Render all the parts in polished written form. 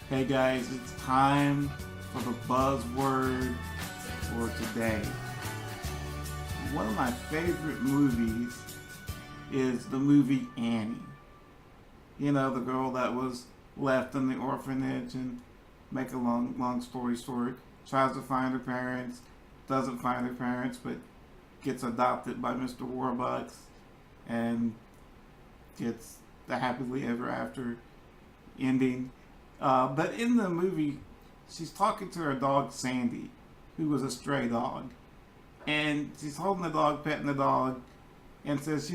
Hey guys, it's time for the buzzword for today. One of my favorite movies is the movie Annie. You know, the girl that was left in the orphanage and make a long story short, tries to find her parents, doesn't find her parents, but gets adopted by Mr. Warbucks and gets the happily ever after ending. But in the movie, she's talking to her dog Sandy, who was a stray dog. And she's holding the dog, petting the dog, and says,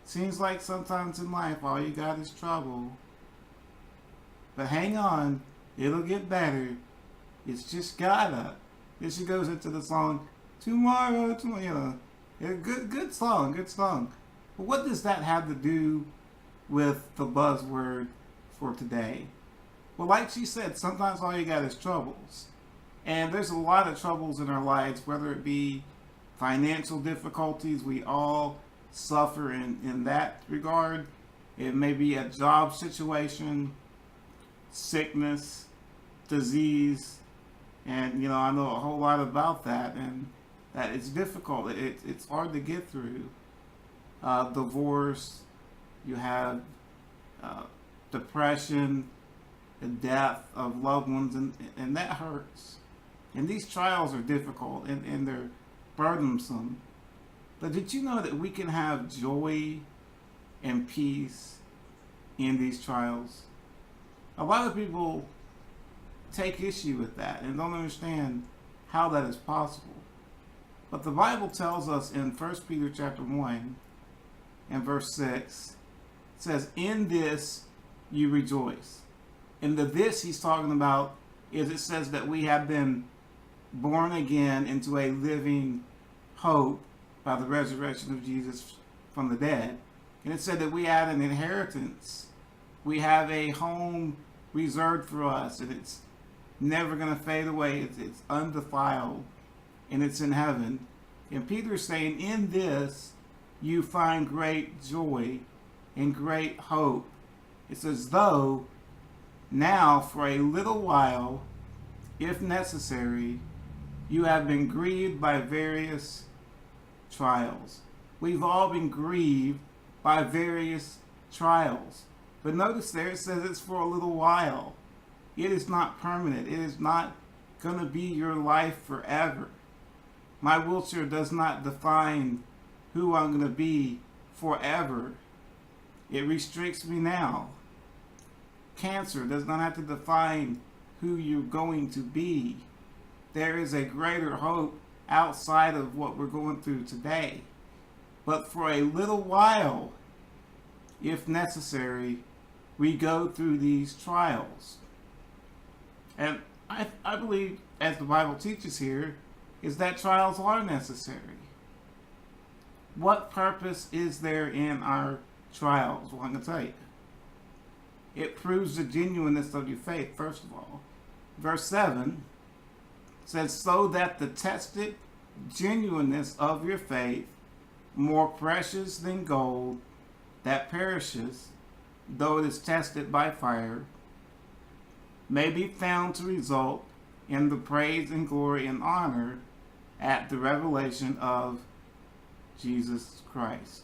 seems like sometimes in life all you got is trouble. But hang on, it'll get better. It's just gotta. Then she goes into the song, tomorrow, good song, good song. But what does that have to do with the buzzword for today? Well, like she said, sometimes all you got is troubles. And there's a lot of troubles in our lives, whether it be financial difficulties. We all suffer in that regard. It may be a job situation, sickness, disease. And, I know a whole lot about that. And that it's difficult. It's hard to get through. Divorce. You have depression, the death of loved ones, and that hurts. And these trials are difficult and they're burdensome. But did you know that we can have joy and peace in these trials? A lot of people take issue with that and don't understand how that is possible. But the Bible tells us in 1 Peter chapter 1 and verse 6, it says, in this you rejoice. And the this he's talking about is, it says that we have been born again into a living hope by the resurrection of Jesus from the dead. And it said that we have an inheritance. We have a home reserved for us, and it's never going to fade away. It's undefiled, and it's in heaven. And Peter's saying, in this you find great joy and great hope. It's as though now, for a little while, if necessary, you have been grieved by various trials. We've all been grieved by various trials. But notice there it says it's for a little while. It is not permanent. It is not going to be your life forever. My wheelchair does not define who I'm going to be forever. It restricts me now. Cancer does not have to define who you're going to be. There is a greater hope outside of what we're going through today. But for a little while, if necessary, we go through these trials. And I believe, as the Bible teaches here, is that trials are necessary. What purpose is there in our trials? Well, I'm going to tell you. It proves the genuineness of your faith, first of all. Verse 7 says, so that the tested genuineness of your faith, more precious than gold that perishes, though it is tested by fire, may be found to result in the praise and glory and honor at the revelation of Jesus Christ.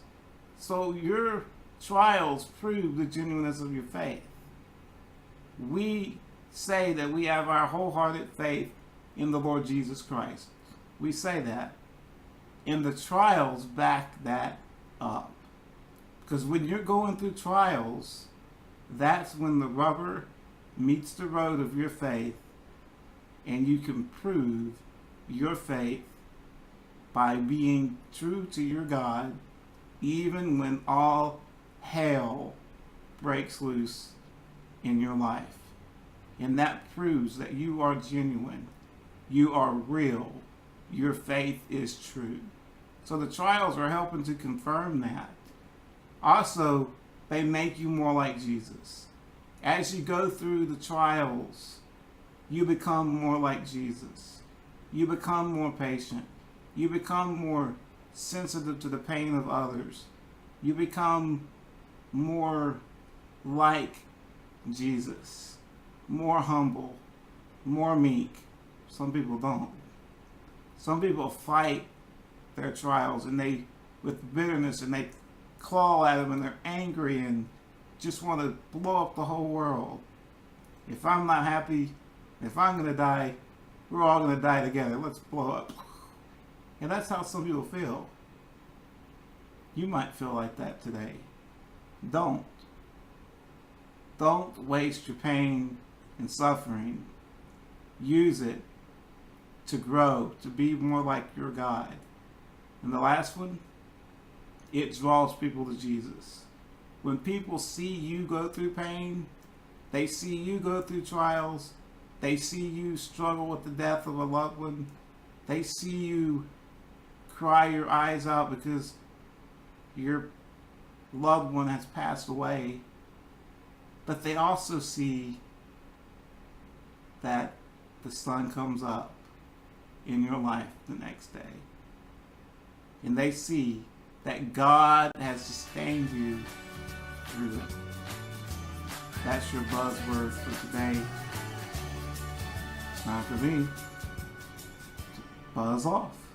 So your trials prove the genuineness of your faith. We say that we have our wholehearted faith in the Lord Jesus Christ. We say that. And the trials back that up. Because when you're going through trials, that's when the rubber meets the road of your faith, and you can prove your faith by being true to your God, even when all hell breaks loose in your life. And that proves that you are genuine, you are real, your faith is true. So the trials are helping to confirm that. Also, they make you more like Jesus. As you go through the trials, you become more like Jesus. You become more patient. You become more sensitive to the pain of others. You become more like Jesus, more humble, more meek. Some people don't. Some people fight their trials and they with bitterness and they claw at them and they're angry and just want to blow up the whole world. If I'm not happy, if I'm going to die, we're all going to die together. Let's blow up. And that's how some people feel. You might feel like that today. Don't. Don't waste your pain and suffering. Use it to grow, to be more like your God. And the last one, it draws people to Jesus. When people see you go through pain, they see you go through trials, they see you struggle with the death of a loved one, they see you cry your eyes out because your loved one has passed away, but they also see that the sun comes up in your life the next day. And they see that God has sustained you through it. That's your buzzword for today. It's time for me to buzz off.